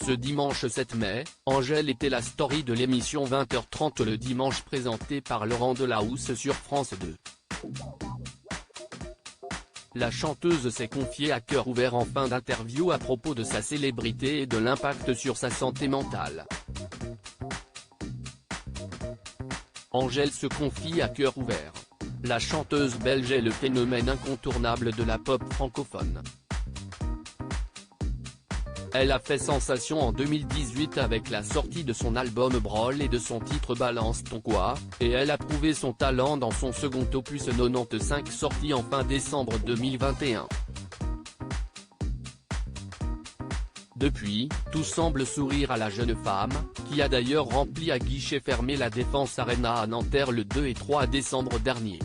Ce dimanche 7 mai, Angèle était la story de l'émission 20h30 le dimanche présentée par Laurent Delahousse sur France 2. La chanteuse s'est confiée à cœur ouvert en fin d'interview à propos de sa célébrité et de l'impact sur sa santé mentale. Angèle se confie à cœur ouvert. La chanteuse belge est le phénomène incontournable de la pop francophone. Elle a fait sensation en 2018 avec la sortie de son album Brawl et de son titre Balance ton quoi, et elle a prouvé son talent dans son second opus 95 sorti en fin décembre 2021. Depuis, tout semble sourire à la jeune femme, qui a d'ailleurs rempli à guichet fermé la Défense Arena à Nanterre le 2 et 3 décembre dernier.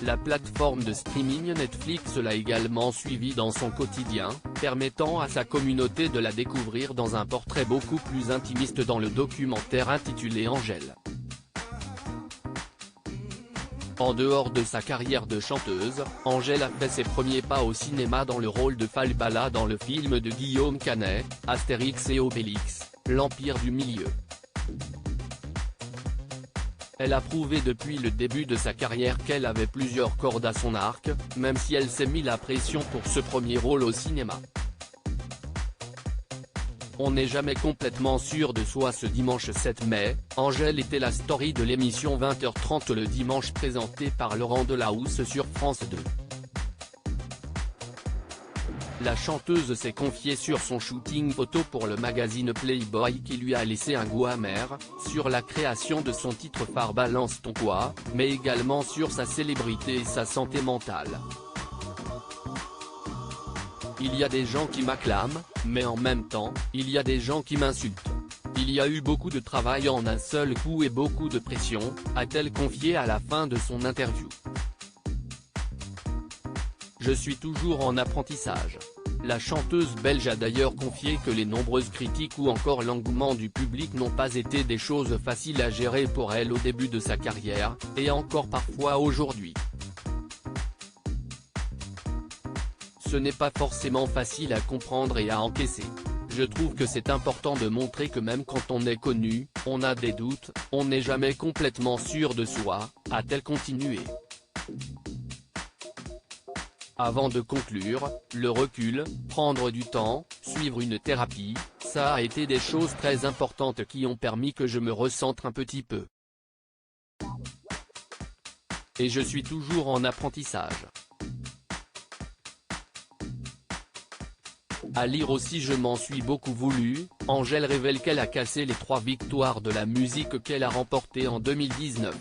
La plateforme de streaming Netflix l'a également suivi dans son quotidien, permettant à sa communauté de la découvrir dans un portrait beaucoup plus intimiste dans le documentaire intitulé Angèle. En dehors de sa carrière de chanteuse, Angèle a fait ses premiers pas au cinéma dans le rôle de Falbala dans le film de Guillaume Canet, Astérix et Obélix, l'Empire du Milieu. Elle a prouvé depuis le début de sa carrière qu'elle avait plusieurs cordes à son arc, même si elle s'est mis la pression pour ce premier rôle au cinéma. On n'est jamais complètement sûr de soi. Ce dimanche 7 mai, Angèle était la story de l'émission 20h30 le dimanche présentée par Laurent Delahousse sur France 2. La chanteuse s'est confiée sur son shooting photo pour le magazine Playboy qui lui a laissé un goût amer, sur la création de son titre phare Balance ton quoi, mais également sur sa célébrité et sa santé mentale. Il y a des gens qui m'acclament, mais en même temps, il y a des gens qui m'insultent. Il y a eu beaucoup de travail en un seul coup et beaucoup de pression, a-t-elle confié à la fin de son interview. Je suis toujours en apprentissage. La chanteuse belge a d'ailleurs confié que les nombreuses critiques ou encore l'engouement du public n'ont pas été des choses faciles à gérer pour elle au début de sa carrière, et encore parfois aujourd'hui. Ce n'est pas forcément facile à comprendre et à encaisser. Je trouve que c'est important de montrer que même quand on est connu, on a des doutes, on n'est jamais complètement sûr de soi, a-t-elle continué. Avant de conclure, le recul, prendre du temps, suivre une thérapie, ça a été des choses très importantes qui ont permis que je me recentre un petit peu. Et je suis toujours en apprentissage. À lire aussi je m'en suis beaucoup voulu, Angèle révèle qu'elle a cassé les 3 victoires de la musique qu'elle a remportées en 2019.